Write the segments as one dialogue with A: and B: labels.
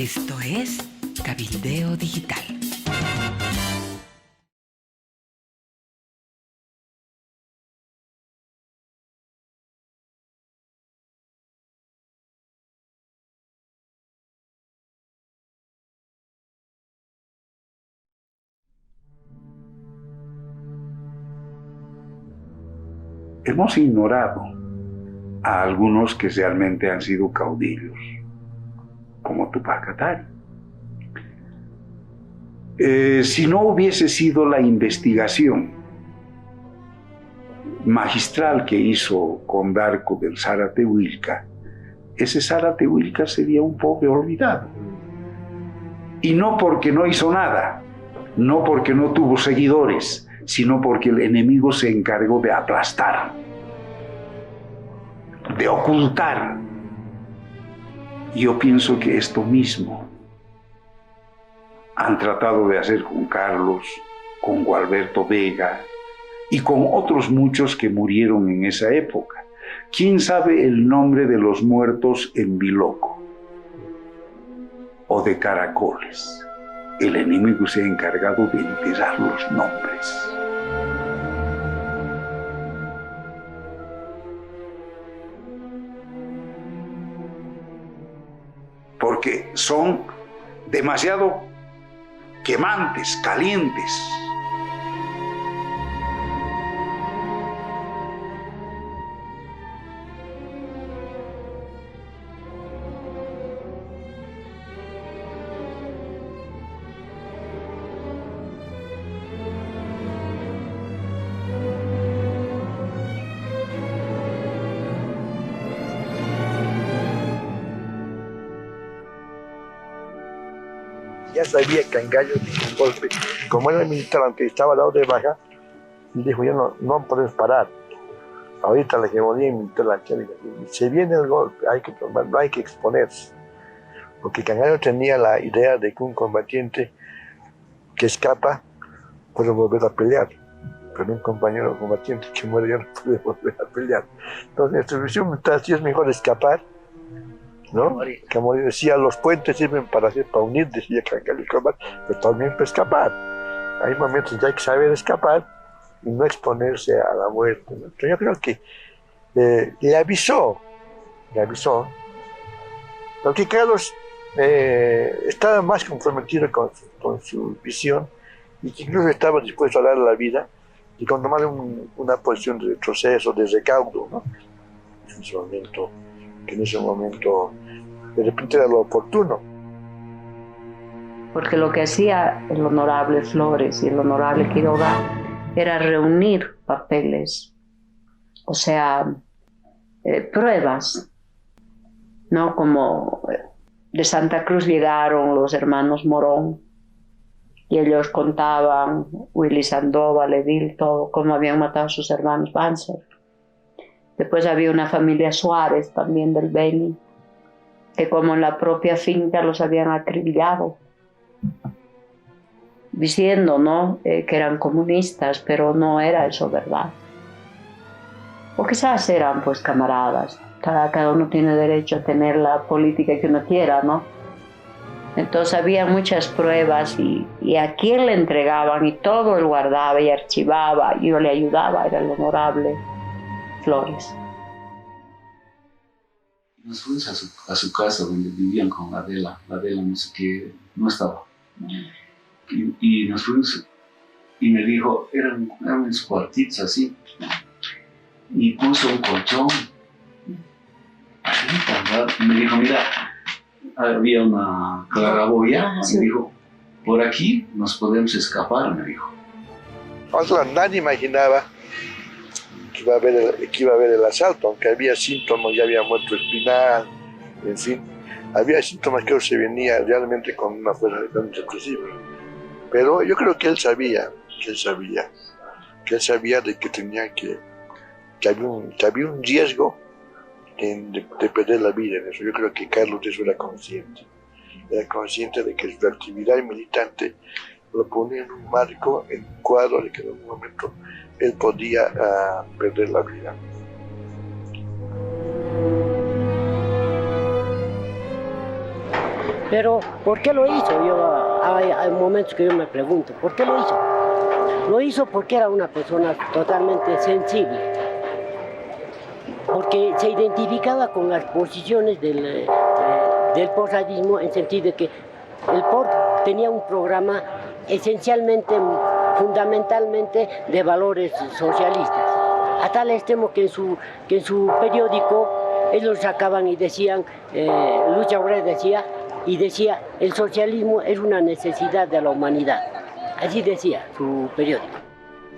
A: Esto es Cabildeo Digital.
B: Hemos ignorado a algunos que realmente han sido caudillos, como Tupac Katari. Si no hubiese sido la investigación magistral que hizo Condarco del Zaratehuilca, ese Zaratehuilca sería un pobre olvidado. Y no porque no hizo nada, no porque no tuvo seguidores, sino porque el enemigo se encargó de aplastar, de ocultar. Yo pienso que esto mismo han tratado de hacer con Carlos, con Gualberto Vega y con otros muchos que murieron en esa época. ¿Quién sabe el nombre de los muertos en Biloco o de Caracoles? El enemigo se ha encargado de enterrar los nombres. Porque son demasiado quemantes, calientes.
C: Ya sabía que Angallo dijo un golpe. Como era el militar, aunque estaba al lado de baja, dijo, ya no podemos parar. Ahorita la hegemonía militar la chévere. Se viene el golpe, hay que tomar, no hay que exponerse. Porque Angallo tenía la idea de que un combatiente que escapa puede volver a pelear. Pero un compañero combatiente que muere ya no puede volver a pelear. Entonces, en su visión militar sí es mejor escapar, ¿no? Como decía, los puentes sirven para unir, decía Cangallo, pero también para escapar. Hay momentos en que hay que saber escapar y no exponerse a la muerte, ¿no? Entonces yo creo que le avisó, porque Carlos estaba más comprometido con su visión y que incluso estaba dispuesto a dar la vida y con tomar una posición de retroceso, de recaudo, ¿no? En ese momento de repente era lo oportuno.
D: Porque lo que hacía el honorable Flores y el honorable Quiroga era reunir papeles, o sea, pruebas, ¿no? Como de Santa Cruz llegaron los hermanos Morón y ellos contaban, Willy Sandoval, Edil, todo, cómo habían matado a sus hermanos Banzer. Después había una familia Suárez también del Beni, que como en la propia finca los habían acribillado, diciendo, ¿no? Que eran comunistas, pero no era eso verdad. O quizás eran pues camaradas, cada uno tiene derecho a tener la política que uno quiera, ¿no? Entonces había muchas pruebas y a quién le entregaban y todo él guardaba y archivaba, y yo le ayudaba, era el honorable Flores.
E: Nos fuimos a su casa donde vivían con Adela no sé qué, no estaba. Y nos fuimos y me dijo, eran unos cuartitos así, y puso un colchón. Y me dijo, mira, había una claraboya, me dijo, por aquí nos podemos escapar, me dijo.
C: Nadie imaginaba que iba a haber el asalto, aunque había síntomas, ya había muerto Espinal, en fin, había síntomas que se venía realmente con una fuerza bastante expresiva. Pero yo creo que él sabía de que tenía que había un riesgo de perder la vida en eso. Yo creo que Carlos de eso era consciente de que su actividad militante lo ponía en un marco, en un cuadro de que en algún momento él podía perder la vida.
F: Pero, ¿por qué lo hizo? Hay momentos que yo me pregunto, ¿por qué lo hizo? Lo hizo porque era una persona totalmente sensible, porque se identificaba con las posiciones del porradismo, en sentido de que el POR tenía un programa esencialmente, fundamentalmente de valores socialistas, a tal extremo que en su periódico ellos sacaban y decían, Lucha Obrera decía, el socialismo es una necesidad de la humanidad. Así decía su periódico.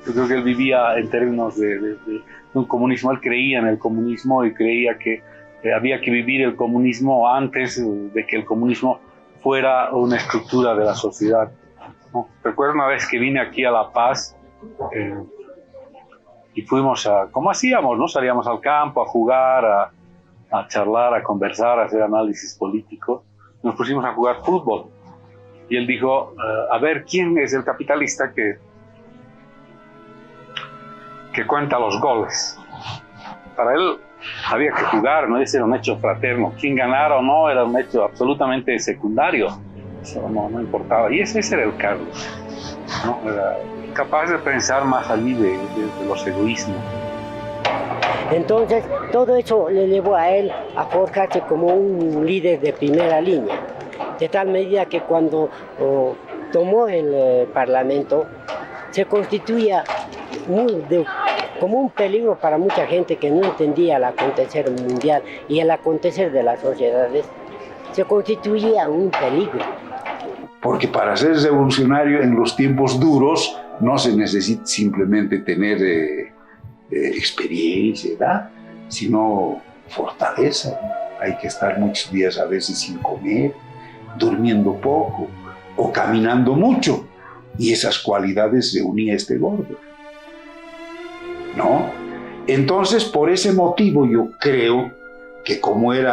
E: Yo creo que él vivía en términos de un comunismo. Él creía en el comunismo y creía que había que vivir el comunismo antes de que el comunismo fuera una estructura de la sociedad, ¿no? Recuerdo una vez que vine aquí a La Paz y fuimos como hacíamos, ¿no? Salíamos al campo a jugar, a charlar, a conversar, a hacer análisis político. Nos pusimos a jugar fútbol. Y él dijo, a ver, ¿quién es el capitalista que cuenta los goles? Para él había que jugar, ¿no? Ese era un hecho fraterno. Quién ganara o no era un hecho absolutamente secundario. Eso no importaba. Y ese era el Carlos, ¿no? Era capaz de pensar más allí de los egoísmos.
F: Entonces, todo eso le llevó a él a forjarse como un líder de primera línea. De tal medida que cuando tomó el Parlamento, se constituía como un peligro para mucha gente que no entendía el acontecer mundial y el acontecer de las sociedades. Se constituía un peligro.
B: Porque para ser revolucionario en los tiempos duros no se necesita simplemente tener experiencia, ¿verdad? Sino fortaleza. Hay que estar muchos días a veces sin comer, durmiendo poco o caminando mucho. Y esas cualidades reunía este gordo, ¿no? Entonces, por ese motivo yo creo que como él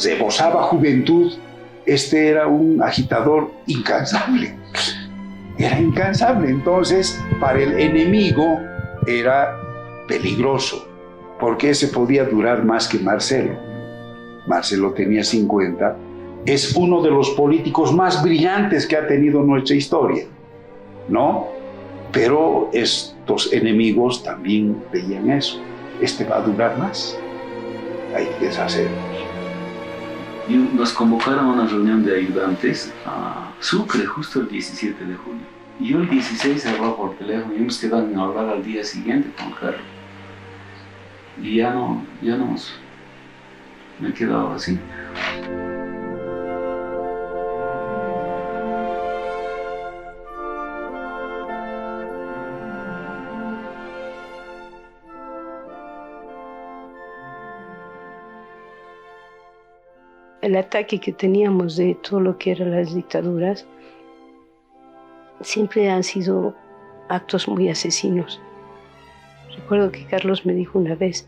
B: rebosaba juventud, este era un agitador incansable. Era incansable. Entonces, para el enemigo era peligroso, porque ese podía durar más que Marcelo. Marcelo tenía 50. Es uno de los políticos más brillantes que ha tenido nuestra historia, ¿no? Pero estos enemigos también veían eso. Este va a durar más. Hay que deshacerlos.
E: Y nos convocaron a una reunión de ayudantes a Sucre, justo el 17 de julio. Y yo el 16 hablaba por teléfono y hemos quedado en hablar al día siguiente con Carlos. Y ya no me he quedado así.
G: El ataque que teníamos de todo lo que eran las dictaduras siempre han sido actos muy asesinos. Recuerdo que Carlos me dijo una vez,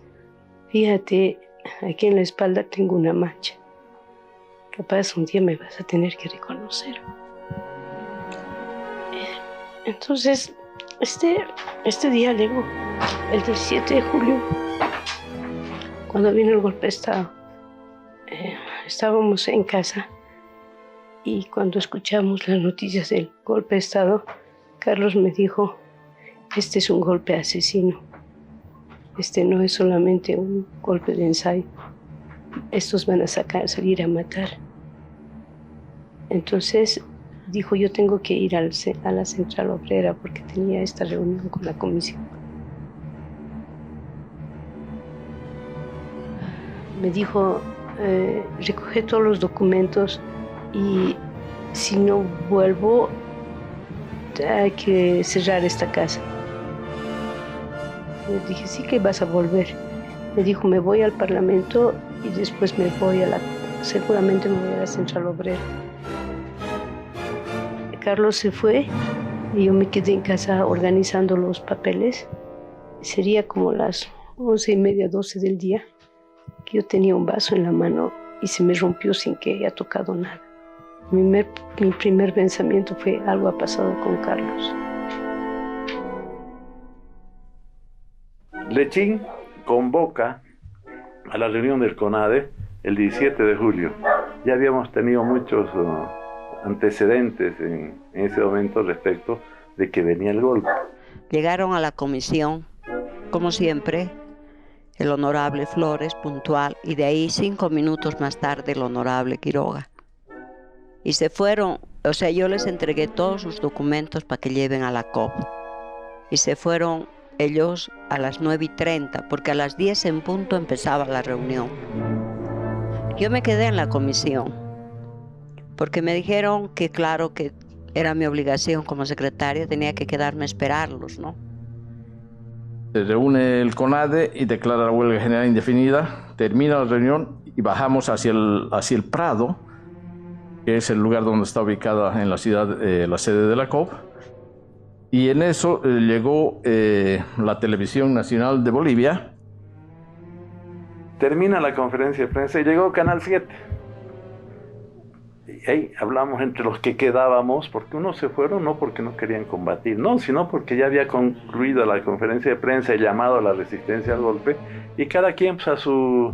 G: fíjate, aquí en la espalda tengo una mancha. Capaz un día me vas a tener que reconocer. Entonces, este día luego, el 17 de julio, cuando vino el golpe de Estado, estábamos en casa y cuando escuchamos las noticias del golpe de Estado, Carlos me dijo, este es un golpe asesino, este no es solamente un golpe de ensayo, estos van a salir a matar. Entonces dijo, yo tengo que ir a la central obrera porque tenía esta reunión con la comisión. Me dijo, recoge todos los documentos y si no vuelvo hay que cerrar esta casa. Le dije, sí que vas a volver. Me dijo, me voy al Parlamento y después me voy seguramente me voy a la central obrera. Carlos se fue y yo me quedé en casa organizando los papeles. Sería como las 11:30, 12 del día. Yo tenía un vaso en la mano y se me rompió sin que haya tocado nada. Mi primer pensamiento fue, algo ha pasado con Carlos.
H: Lechín convoca a la reunión del CONADE el 17 de julio ya habíamos tenido muchos antecedentes en ese momento respecto de que venía el golpe.
I: Llegaron a la comisión, como siempre, el honorable Flores, puntual, y de ahí 5 minutos más tarde el honorable Quiroga. Y se fueron, o sea, yo les entregué todos sus documentos para que lleven a la COP. Y se fueron ellos a las 9:30, porque a las 10 en punto empezaba la reunión. Yo me quedé en la comisión, porque me dijeron que claro que era mi obligación como secretaria, tenía que quedarme a esperarlos, ¿no?
J: Se reúne el CONADE y declara la huelga general indefinida, termina la reunión y bajamos hacia el Prado, que es el lugar donde está ubicada en la ciudad la sede de la COP. Y en eso llegó la Televisión Nacional de Bolivia.
H: Termina la conferencia de prensa y llegó Canal 7. Y ahí hablamos entre los que quedábamos, porque unos se fueron no porque no querían combatir, no, sino porque ya había concluido la conferencia de prensa, el llamado a la resistencia al golpe, y cada quien pues, a su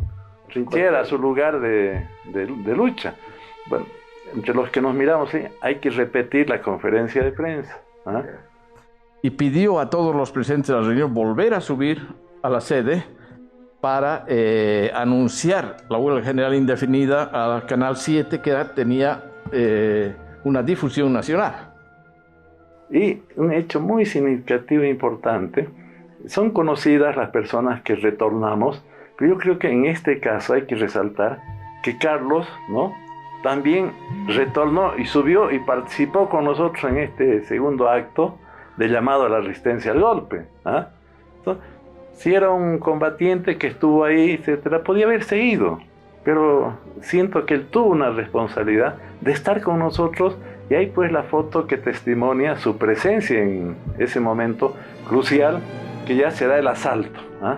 H: trinchera, a su lugar de lucha. Bueno, entre los que nos miramos, ¿sí? Hay que repetir la conferencia de prensa. ¿Ah?
J: Y pidió a todos los presentes de la reunión volver a subir a la sede para anunciar la huelga general indefinida a Canal 7, que tenía una difusión nacional.
H: Y un hecho muy significativo e importante, son conocidas las personas que retornamos, pero yo creo que en este caso hay que resaltar que Carlos, ¿no?, también retornó y subió y participó con nosotros en este segundo acto de llamado a la resistencia al golpe. ¿Ah? Entonces, si era un combatiente que estuvo ahí, etcétera, podía haber seguido, pero siento que él tuvo una responsabilidad de estar con nosotros, y hay pues la foto que testimonia su presencia en ese momento crucial, que ya será el asalto. ¿Ah?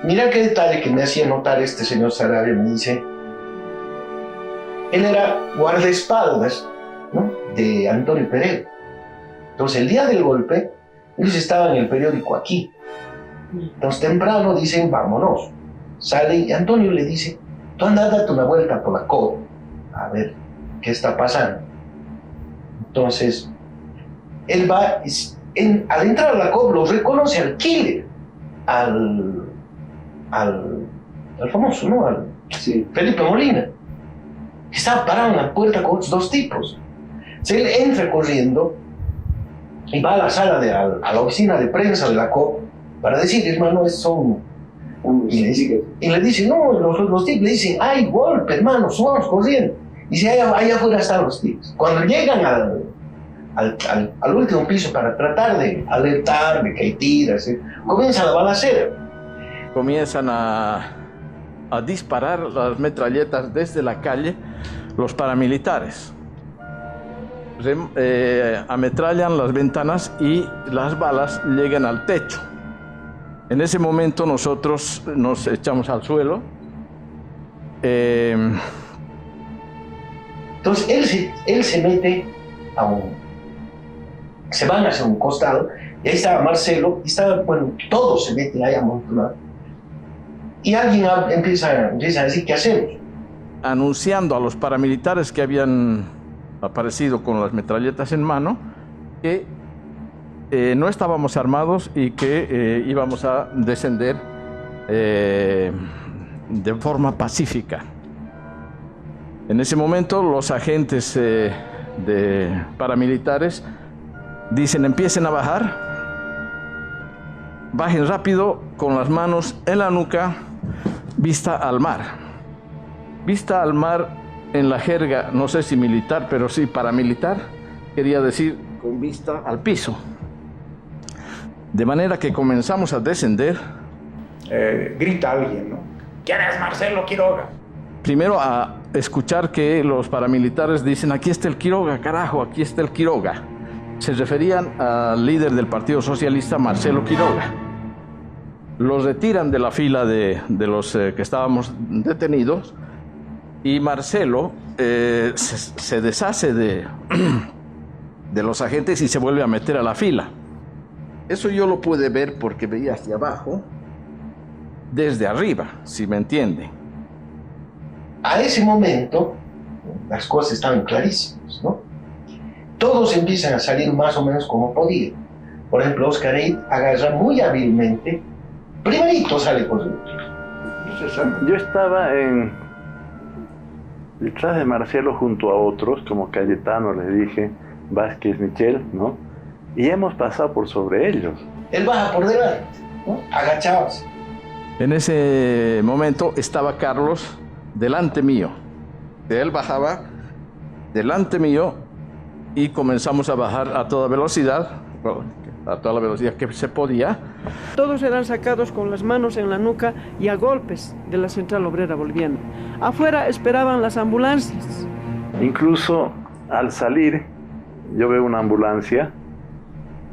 C: Mira qué detalle que me hacía notar este señor Sarabia. Me dice, él era guardaespaldas, ¿no?, de Antonio Pereira. Entonces el día del golpe, ellos estaban en el periódico aquí. Entonces temprano dicen, vámonos. Sale y Antonio le dice, tú anda, date una vuelta por la COP, a ver qué está pasando. Entonces él va, al entrar a la COP lo reconoce al killer, al famoso, ¿no? Sí. Felipe Molina. Estaba parado en la puerta con otros dos tipos. Entonces él entra corriendo y va a la sala, a la oficina de prensa de la COP para decir, hermano, son... Y le dice, no, los tipos le dicen, hay golpe, hermano, subamos corriendo. Y dice, allá afuera están los tipos. Cuando llegan al último piso para tratar de alertar de que hay tiras, comienza la balacera.
J: Comienzan a disparar las metralletas desde la calle los paramilitares. Ametrallan las ventanas y las balas llegan al techo. En ese momento nosotros nos echamos al suelo.
C: Entonces él se mete se van hacia un costado, y ahí estaba Marcelo, y todos se meten ahí amontonados. Y alguien empieza a decir, ¿qué hacemos?
J: Anunciando a los paramilitares que habían aparecido con las metralletas en mano, que no estábamos armados y que íbamos a descender de forma pacífica. En ese momento los agentes de paramilitares dicen, empiecen a bajar, bajen rápido con las manos en la nuca, vista al mar. Vista al mar en la jerga, no sé si militar, pero sí paramilitar, quería decir con vista al piso. De manera que comenzamos a descender.
K: Grita alguien, ¿no? ¿Quién es Marcelo Quiroga?
J: Primero a escuchar que los paramilitares dicen, aquí está el Quiroga, carajo, aquí está el Quiroga. Se referían al líder del Partido Socialista, Marcelo Quiroga. Los retiran de la fila de los que estábamos detenidos, y Marcelo se deshace de los agentes y se vuelve a meter a la fila. Eso yo lo pude ver porque veía hacia abajo desde arriba, si me entienden.
C: A ese momento, las cosas estaban clarísimas, ¿no? Todos empiezan a salir más o menos como podían. Por ejemplo, Oscar Eid agarra muy hábilmente, primerito sale por el otro.
H: Yo estaba detrás de Marcelo junto a otros, como Cayetano, les dije, Vázquez, Michel, ¿no? Y hemos pasado por sobre ellos.
C: Él baja por delante, ¿no? Agachados.
J: En ese momento estaba Carlos delante mío. Él bajaba delante mío y comenzamos a bajar a toda velocidad, bueno, a toda la velocidad que se podía.
L: Todos eran sacados con las manos en la nuca y a golpes de la Central Obrera Boliviana. Afuera esperaban las ambulancias.
H: Incluso al salir, yo veo una ambulancia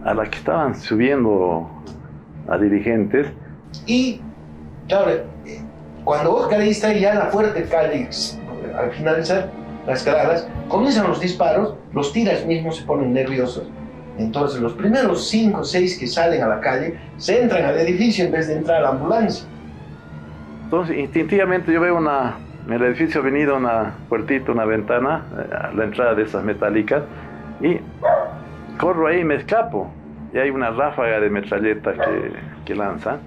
H: a la que estaban subiendo a dirigentes.
C: Y, claro, cuando Oscar Eid está ya en la fuerte calle, al finalizar las gradas, comienzan los disparos, los tiras mismos se ponen nerviosos. Entonces los primeros 5 o 6 que salen a la calle se entran al edificio en vez de entrar a la ambulancia.
H: Entonces instintivamente yo veo en el edificio venido una puertita, una ventana, a la entrada de esas metálicas, y corro ahí y me escapo. Y hay una ráfaga de metralletas que lanzan.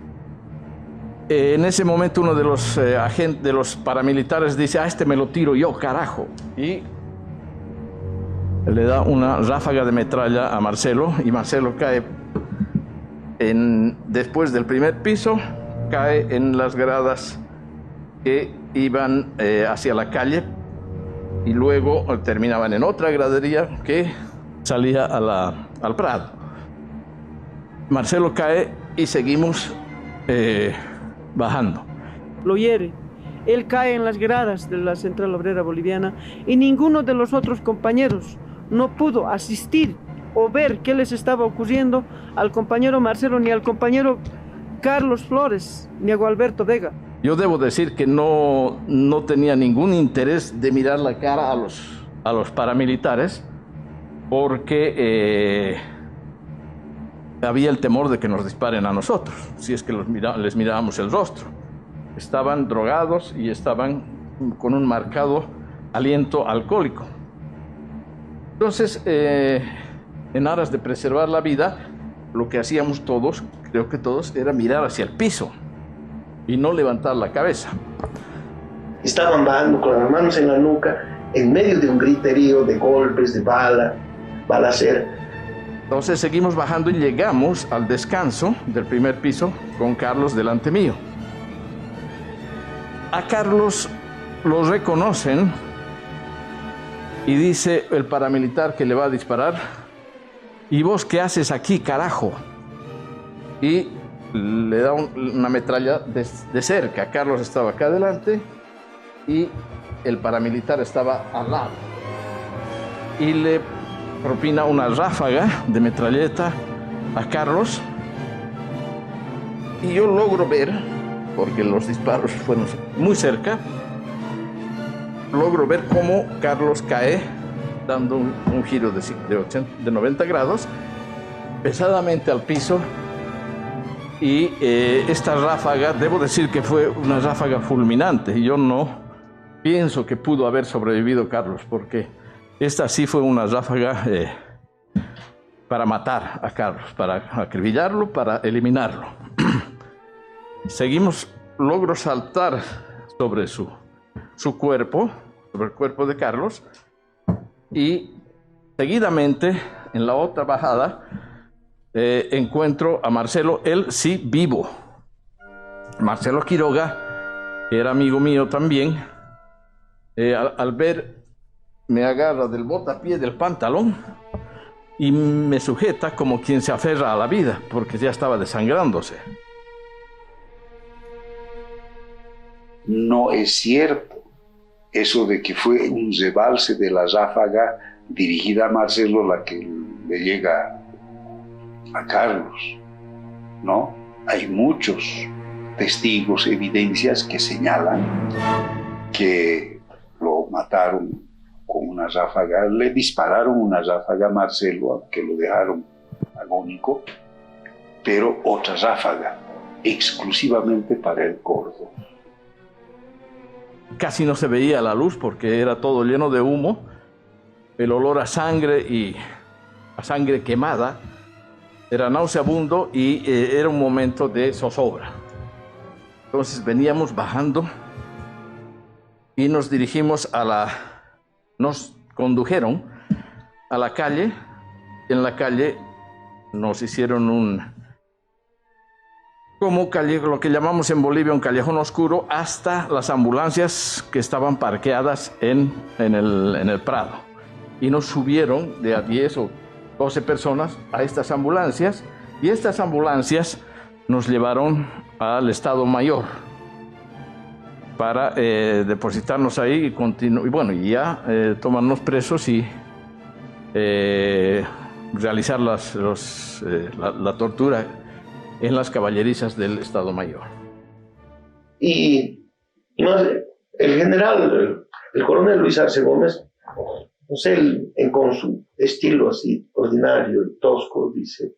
J: En ese momento uno de los agentes, de los paramilitares dice, este me lo tiro yo, carajo. Y le da una ráfaga de metralla a Marcelo y Marcelo cae después del primer piso, cae en las gradas que iban hacia la calle y luego terminaban en otra gradería que salía al Prado. Marcelo cae y seguimos bajando.
L: Lo hiere. Él cae en las gradas de la Central Obrera Boliviana y ninguno de los otros compañeros no pudo asistir o ver qué les estaba ocurriendo al compañero Marcelo, ni al compañero Carlos Flores, ni a Gualberto Vega.
J: Yo debo decir que no tenía ningún interés de mirar la cara a los paramilitares porque había el temor de que nos disparen a nosotros, si es que les mirábamos el rostro. Estaban drogados y estaban con un marcado aliento alcohólico. Entonces, en aras de preservar la vida, lo que hacíamos todos, creo que todos, era mirar hacia el piso y no levantar la cabeza.
C: Estaban bajando con las manos en la nuca, en medio de un griterío de golpes, de balacera.
J: Entonces seguimos bajando y llegamos al descanso del primer piso con Carlos delante mío. A Carlos lo reconocen y dice el paramilitar que le va a disparar, ¿y vos qué haces aquí, carajo? Y le da una metralla de cerca. Carlos estaba acá adelante y el paramilitar estaba al lado. Y le propina una ráfaga de metralleta a Carlos. Y yo logro ver, porque los disparos fueron muy cerca, logro ver cómo Carlos cae dando un giro de 90 grados pesadamente al piso y esta ráfaga, debo decir que fue una ráfaga fulminante. Yo no pienso que pudo haber sobrevivido Carlos, porque esta sí fue una ráfaga para matar a Carlos, para acribillarlo, para eliminarlo. Seguimos, logro saltar sobre su cuerpo, sobre el cuerpo de Carlos, y seguidamente en la otra bajada encuentro a Marcelo, él sí vivo. Marcelo Quiroga, que era amigo mío también, al ver, me agarra del botapié del pantalón y me sujeta como quien se aferra a la vida, porque ya estaba desangrándose.
B: No es cierto eso de que fue un rebalse de la ráfaga dirigida a Marcelo la que le llega a Carlos, ¿no? Hay muchos testigos, evidencias que señalan que lo mataron con una ráfaga, le dispararon una ráfaga a Marcelo, que lo dejaron agónico, pero otra ráfaga. exclusivamente para el Cordo.
J: Casi no se veía la luz porque era todo lleno de humo. El olor a sangre y a sangre quemada era nauseabundo y era un momento de zozobra. Entonces veníamos bajando y nos dirigimos nos condujeron a la calle. En la calle nos hicieron lo que llamamos en Bolivia un callejón oscuro, hasta las ambulancias que estaban parqueadas en el Prado. Y nos subieron de a 10 o 12 personas a estas ambulancias, y estas ambulancias nos llevaron al Estado Mayor para depositarnos ahí y ya tomarnos presos y realizar la tortura en las caballerizas del Estado Mayor.
M: Y el general, el coronel Luis Arce Gómez, no sé, con su estilo así ordinario y tosco, dice: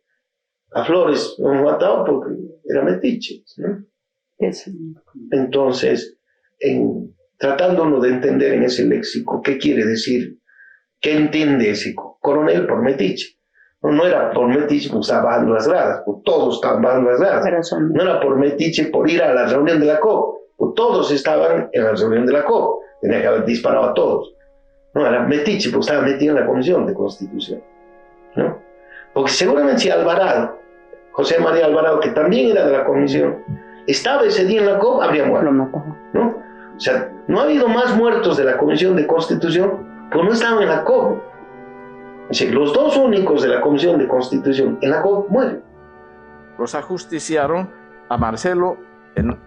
M: a Flores lo hemos matado porque era metiche, ¿no? Entonces, tratándonos de entender en ese léxico qué quiere decir, qué entiende ese coronel por metiche. No era por metiche porque estaba bajando las gradas, porque todos estaban bajando las gradas. No era por metiche por ir a la reunión de la COP, porque todos estaban en la reunión de la COP, tenía que haber disparado a todos. No, era metiche porque estaba metido en la Comisión de Constitución, ¿no? Porque seguramente si Alvarado, José María Alvarado, que también era de la Comisión, estaba ese día en la COP, habría muerto, ¿no? O sea, no ha habido más muertos de la Comisión de Constitución porque no estaban en la COP. O sea, los dos únicos de la Comisión de Constitución en la COP mueren.
J: Los ajusticiaron a Marcelo en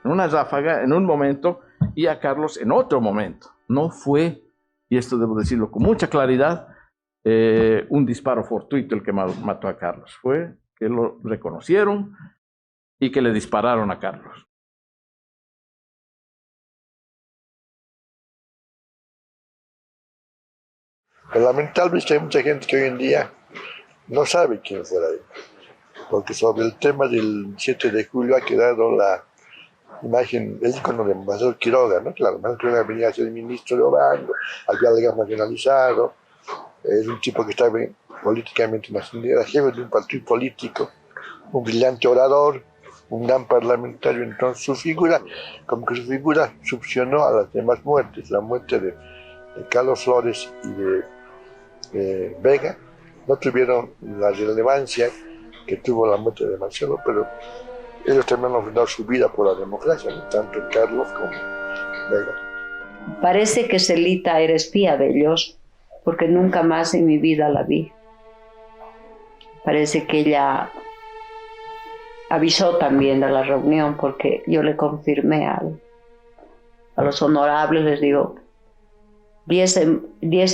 J: una ráfaga, en un momento, y a Carlos en otro momento. No fue, y esto debo decirlo con mucha claridad, un disparo fortuito el que mató a Carlos. Fue que lo reconocieron y que le dispararon a Carlos.
C: Pero lamentablemente hay mucha gente que hoy en día no sabe quién fue él, porque sobre el tema del 7 de julio ha quedado la imagen, el icono del embajador Quiroga, ¿no? Claro, el embajador Quiroga venía a ser ministro de Obando, había legado nacionalizado, es un tipo que estaba políticamente nacional, era jefe de un partido político, un brillante orador, un gran parlamentario. Entonces su figura subsanó a las demás muertes. La muerte de Carlos Flores y de Vega no tuvieron la relevancia que tuvo la muerte de Marcelo, pero ellos también han dado su vida por la democracia, ¿no? Tanto Carlos como Vega.
D: Parece que Celita era espía de ellos, porque nunca más en mi vida la vi. Parece que ella avisó también de la reunión, porque yo le confirmé a los honorables, les digo, 10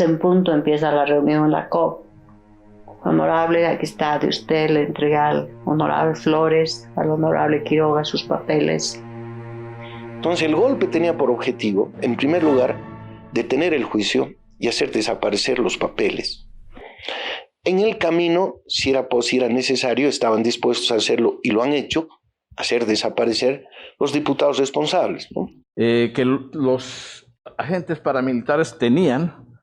D: en punto empieza la reunión en la COP. Honorable, aquí está de usted, le entregué al honorable Flores, al honorable Quiroga sus papeles.
M: Entonces el golpe tenía por objetivo, en primer lugar, detener el juicio y hacer desaparecer los papeles. En el camino, si era necesario, estaban dispuestos a hacerlo, y lo han hecho, hacer desaparecer los diputados responsables, ¿no?
J: Que los agentes paramilitares tenían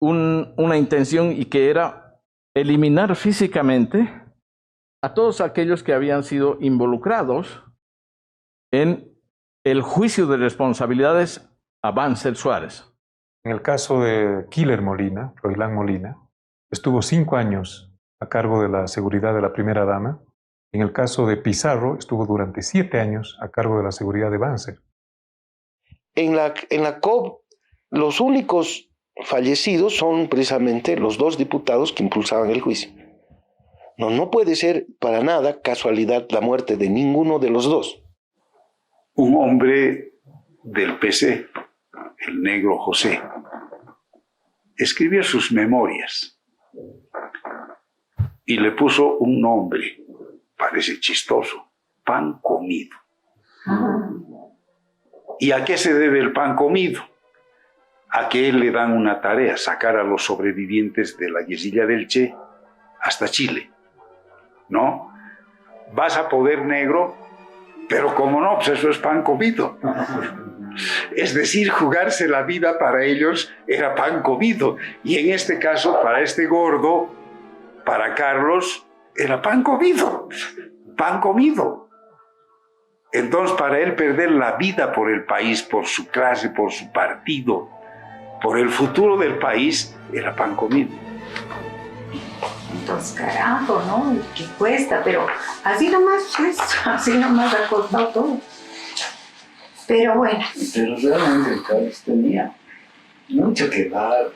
J: una intención, y que era eliminar físicamente a todos aquellos que habían sido involucrados en el juicio de responsabilidades a Banzer Suárez.
N: En el caso de Killer Molina, Roilán Molina, estuvo 5 años a cargo de la seguridad de la primera dama. En el caso de Pizarro, estuvo durante 7 años a cargo de la seguridad de Banzer.
M: En la COP, los únicos fallecidos son precisamente los 2 diputados que impulsaban el juicio. No puede ser para nada casualidad la muerte de ninguno de los 2.
B: Un hombre del PC, el negro José, escribió sus memorias y le puso un nombre, parece chistoso: pan comido. ¿Y a qué se debe el pan comido? A que él le dan una tarea: sacar a los sobrevivientes de la guerrilla del Che hasta Chile, ¿no? vas a poder negro, pero como no, pues eso es pan comido. Es decir, jugarse la vida para ellos era pan comido. Y en este caso, para este gordo, para Carlos, era pan comido. Pan comido. Entonces, para él perder la vida por el país, por su clase, por su partido, por el futuro del país, era pan comido.
O: Entonces, carajo, ¿no? Que cuesta, pero así nomás, pues, así nomás ha costado todo. Pero bueno.
E: Pero realmente el Carlos tenía mucho que dar.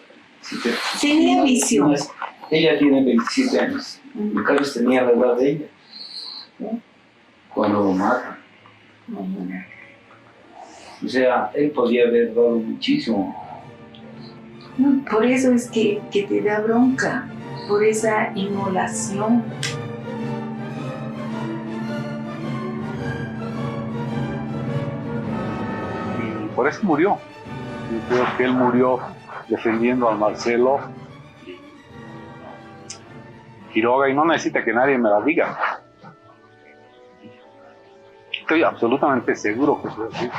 O: Tenía visión.
E: Ella tiene 27 años. El Carlos tenía la edad de ella, ¿no? Cuando lo matan. O sea, él podía haber dado muchísimo.
O: No, por eso es que te da bronca, por esa inmolación.
P: Y por eso murió. Yo creo que él murió defendiendo al Marcelo Quiroga, y no necesita que nadie me la diga. Estoy absolutamente seguro que es así.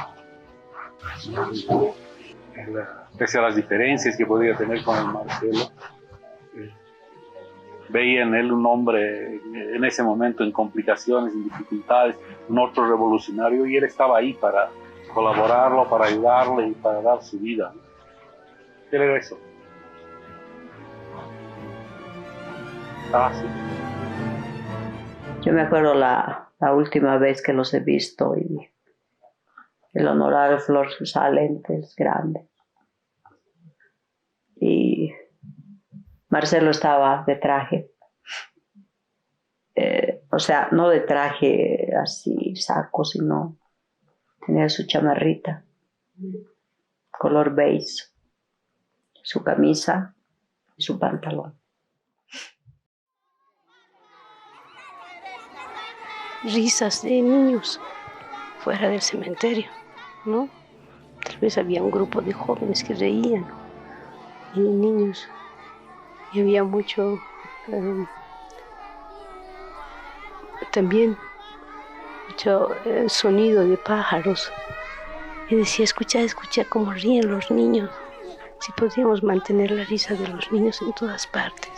P: Pese a las diferencias que podía tener con el Marcelo, veía en él un hombre en ese momento en complicaciones, en dificultades, un otro revolucionario, y él estaba ahí para colaborarlo, para ayudarle y para dar su vida. ¿Qué era eso? Estaba así.
D: Yo me acuerdo la última vez que los he visto y el honorable Flores usaba lentes grandes. Y Marcelo estaba de traje. O sea, no de traje así, saco, sino tenía su chamarrita, color beige, su camisa y su pantalón.
G: Risas de niños fuera del cementerio, ¿no? Tal vez había un grupo de jóvenes que reían y niños, y había mucho también mucho sonido de pájaros. Y decía, escucha cómo ríen los niños. Si podíamos mantener la risa de los niños en todas partes.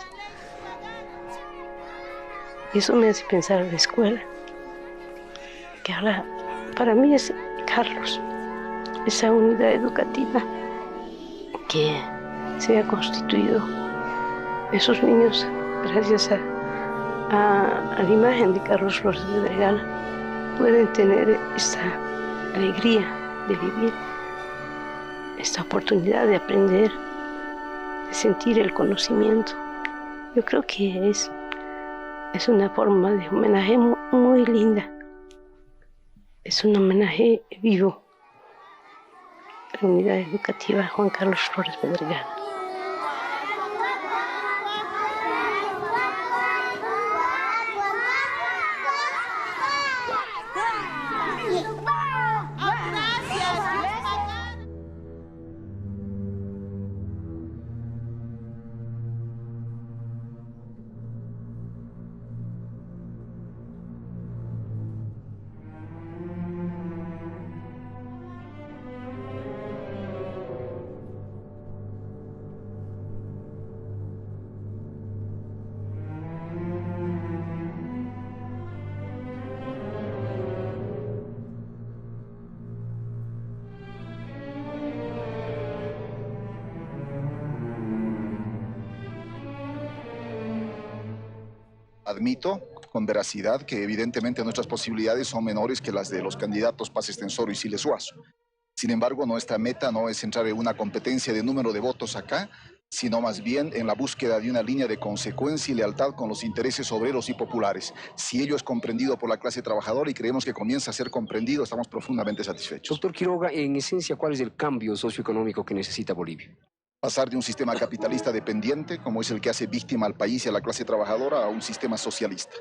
G: Y eso me hace pensar en la escuela. Que ahora, para mí es Carlos, esa unidad educativa que se ha constituido. Esos niños, gracias a la imagen de Carlos Flores Pedregal, pueden tener esta alegría de vivir, esta oportunidad de aprender, de sentir el conocimiento. Yo creo que es una forma de homenaje muy linda. Es un homenaje vivo a la unidad educativa Juan Carlos Flores Pedregal.
Q: Admito con veracidad que evidentemente nuestras posibilidades son menores que las de los candidatos Paz Extensoro y Siles Suazo. Sin embargo, nuestra meta no es entrar en una competencia de número de votos acá, sino más bien en la búsqueda de una línea de consecuencia y lealtad con los intereses obreros y populares. Si ello es comprendido por la clase trabajadora y creemos que comienza a ser comprendido, estamos profundamente satisfechos.
R: Doctor Quiroga, en esencia, ¿cuál es el cambio socioeconómico que necesita Bolivia?
Q: Pasar de un sistema capitalista dependiente, como es el que hace víctima al país y a la clase trabajadora, a un sistema socialista.